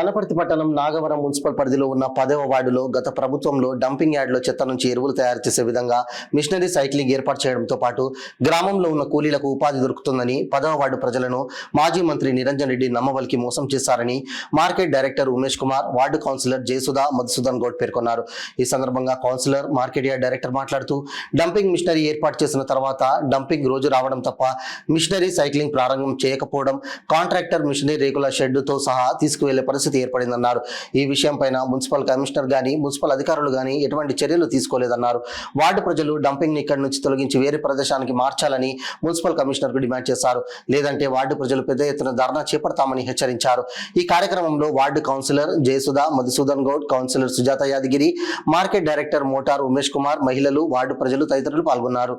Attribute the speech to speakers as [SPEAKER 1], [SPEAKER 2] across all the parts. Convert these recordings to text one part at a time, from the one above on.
[SPEAKER 1] వనపర్తి పట్టణం నాగవరం మున్సిపల్ పరిధిలో ఉన్న 10వ వార్డులో గత ప్రభుత్వంలో డంపింగ్ యార్డ్లో చెత్త నుంచి ఎరువులు తయారు చేసే విధంగా మిషనరీ సైక్లింగ్ ఏర్పాటు చేయడంతో పాటు గ్రామంలో ఉన్న కూలీలకు ఉపాధి దొరుకుతుందని 10వ వార్డు ప్రజలను మాజీ మంత్రి నిరంజన్ రెడ్డి నమ్మవలికి మోసం చేశారని market director Umesh Kumar, ward councillor Jayasudha Madhusudan Goud పేర్కొన్నారు. ఈ సందర్భంగా కౌన్సిలర్, మార్కెట్ యార్డ్ డైరెక్టర్ మాట్లాడుతూ డంపింగ్ మిషనరీ ఏర్పాటు చేసిన తర్వాత డంపింగ్ రోజు రావడం తప్ప మిషనరీ సైక్లింగ్ ప్రారంభం చేయకపోవడం, కాంట్రాక్టర్ మిషనరీ రేకుల షెడ్డుతో సహా తీసుకువెళ్లే పరిస్థితి ఏర్పడిందన్నారు. ఈ విషయంపైన మున్సిపల్ కమిషనర్ గాని, మున్సిపల్ అధికారులు గాని ఎటువంటి చర్యలు తీసుకోలేదన్నారు. వార్డు ప్రజలు డంపింగ్ ని ఇక్కడి నుంచి తొలగించి వేరే ప్రదేశానికి మార్చాలని మున్సిపల్ కమిషనర్ కు డిమాండ్ చేశారు. లేదంటే వార్డు ప్రజలు పెద్ద ఎత్తున ధర్నా చేపడతామని హెచ్చరించారు. ఈ కార్యక్రమంలో ward councillor Jayasudha Madhusudan Goud, councillor Sujatha Yadagiri, market director motor Umesh Kumar, మహిళలు, వార్డు ప్రజలు తదితరులు పాల్గొన్నారు.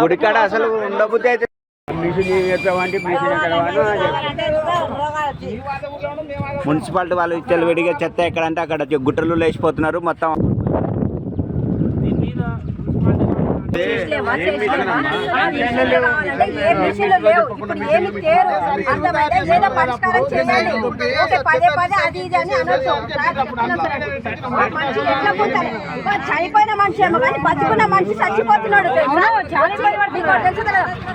[SPEAKER 2] గుడికాడ అసలు ఉండబుద్ధి అయితే మున్సిపాలిటీ వాళ్ళు ఇచ్చలు విడిగా చెత్త ఎక్కడంటే అక్కడ గుట్టలు లేచిపోతున్నారు. మొత్తం
[SPEAKER 3] చనిపోయిన మనిషి ఏమో కానీ బతుకున్న మనిషి చచ్చిపోతున్నాడు.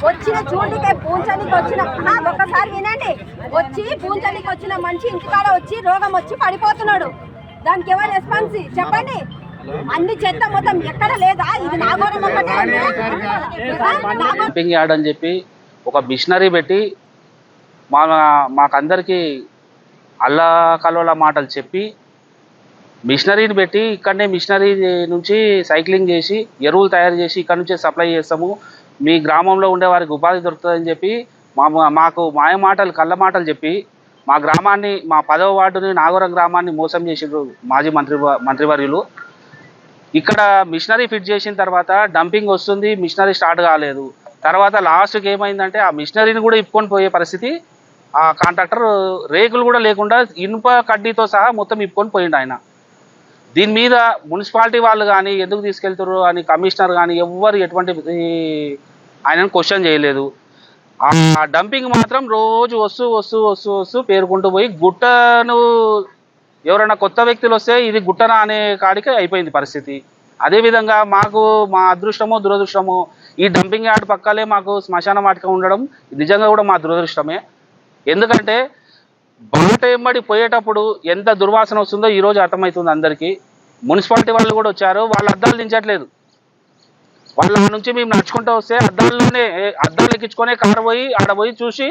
[SPEAKER 3] వచ్చిన చూడకే పూంచనికి వచ్చిన ఒక్కసారి వినండి, వచ్చి పూంచనికి వచ్చిన మనిషి ఇంటికాడ వచ్చి రోగం వచ్చి పడిపోతున్నాడు. దానికి ఎవరు రెస్పాన్స్ చెప్పండి? అన్ని చెత్త మొత్తం ఎక్కడ లేదా? ఇది నాగోరం
[SPEAKER 4] డంపింగ్ యార్డ్ అని చెప్పి ఒక మిషనరీ పెట్టి మాకందరికి అల్లా కల్లోల మాటలు చెప్పి మిషనరీని పెట్టి ఇక్కడనే మిషనరీ నుంచి సైక్లింగ్ చేసి ఎరువులు తయారు చేసి ఇక్కడ నుంచే సప్లై చేస్తాము, మీ గ్రామంలో ఉండే వారికి ఉపాధి దొరుకుతుందని చెప్పి మాకు మాయ మాటలు, కళ్ళ మాటలు చెప్పి మా గ్రామాన్ని, మా 10వ వార్డుని, నాగవరం గ్రామాన్ని మోసం చేసిండ్రు మాజీ మంత్రివర్యులు. ఇక్కడ మిషనరీ ఫిట్ చేసిన తర్వాత డంపింగ్ వస్తుంది, మిషనరీ స్టార్ట్ కాలేదు. తర్వాత లాస్ట్కి ఏమైందంటే ఆ మిషనరీని కూడా ఇప్పుకొని పోయే పరిస్థితి. ఆ కాంట్రాక్టర్ రేకులు కూడా లేకుండా ఇనుప కడ్డీతో సహా మొత్తం ఇప్పుకొని పోయిండు ఆయన. దీని మీద మున్సిపాలిటీ వాళ్ళు కానీ ఎందుకు తీసుకెళ్తారు అని కమిషనర్ కానీ ఎవ్వరు ఎటువంటి ఆయనను క్వశ్చన్ చేయలేదు. ఆ డంపింగ్ మాత్రం రోజు వస్తూ వస్తూ వస్తూ వస్తూ పేరుకుంటూ పోయి గుట్టను ఎవరైనా కొత్త వ్యక్తులు వస్తే ఇది గుట్టన అనే కాడికి అయిపోయింది పరిస్థితి. అదేవిధంగా మాకు మా అదృష్టమో దురదృష్టమో ఈ డంపింగ్ యార్డ్ పక్కలే మాకు శ్మశాన వాటిక ఉండడం నిజంగా కూడా మా దురదృష్టమే. ఎందుకంటే బాట ఎంబడి పోయేటప్పుడు ఎంత దుర్వాసన వస్తుందో ఈరోజు అర్థమవుతుంది అందరికీ. మున్సిపాలిటీ వాళ్ళు కూడా వచ్చారు, వాళ్ళ అద్దాలు దించట్లేదు. వాళ్ళ నుంచి మేము నడుచుకుంటూ వస్తే అద్దాలు ఎక్కించుకొనే కారు పోయి ఆడ పోయి చూసి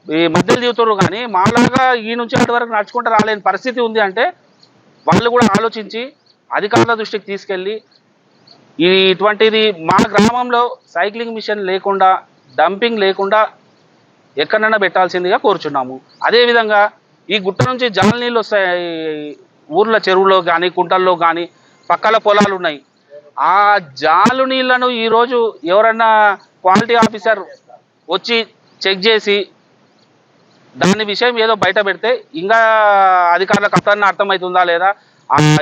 [SPEAKER 4] ఈ మధ్యలో దిగుతారు. కానీ మాలాగా ఈ నుంచి అటు వరకు నడుచుకుంటూ రాలేని పరిస్థితి ఉంది అంటే వాళ్ళు కూడా ఆలోచించి అధికారుల దృష్టికి తీసుకెళ్ళి ఇటువంటిది మా గ్రామంలో సైక్లింగ్ మిషన్ లేకుండా, డంపింగ్ లేకుండా ఎక్కడైనా పెట్టాల్సిందిగా కోరుచున్నాము. అదేవిధంగా ఈ గుట్ట నుంచి జల నీళ్ళు వస్తాయి, ఊర్ల చెరువులో కానీ కుంటల్లో కానీ పక్కల పొలాలు ఉన్నాయి. ఆ జాలు నీళ్లను ఈరోజు ఎవరన్నా క్వాలిటీ ఆఫీసర్ వచ్చి చెక్ చేసి దాని విషయం ఏదో బయట పెడితే ఇంకా అధికారులకు అర్థమవుతుందా లేదా?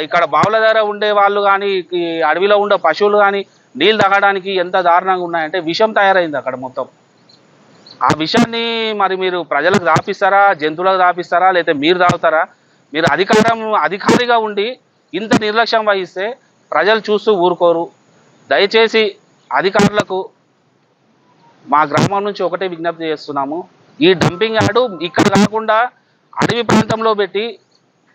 [SPEAKER 4] ఇక్కడ బావుల దగ్గర ఉండే వాళ్ళు కానీ, అడవిలో ఉండే పశువులు కానీ నీళ్ళు తాగడానికి ఎంత దారుణంగా ఉన్నాయంటే విషం తయారైంది అక్కడ మొత్తం. ఆ విషయాన్ని మరి మీరు ప్రజలకు దాపిస్తారా, జంతువులకు దాపిస్తారా, లేకపోతే మీరు తాగుతారా? మీరు అధికారిగా ఉండి ఇంత నిర్లక్ష్యం వహిస్తే ప్రజలు చూస్తూ ఊరుకోరు. దయచేసి అధికారులకు మా గ్రామం నుంచి ఒకటే విజ్ఞప్తి చేస్తున్నాము, ఈ డంపింగ్ యార్డు ఇక్కడ కాకుండా అడవి ప్రాంతంలో పెట్టి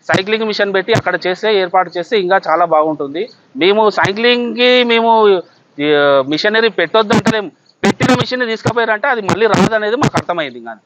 [SPEAKER 4] సైక్లింగ్ మిషన్ పెట్టి అక్కడ ఏర్పాటు చేస్తే ఇంకా చాలా బాగుంటుంది. మేము సైక్లింగ్కి మిషనరీ పెట్టొద్దు అంటలేము, పెట్టిన మిషన్ తీసుకుపోయారంటే అది మళ్ళీ రాదనేది మాకు అర్థమైంది. కానీ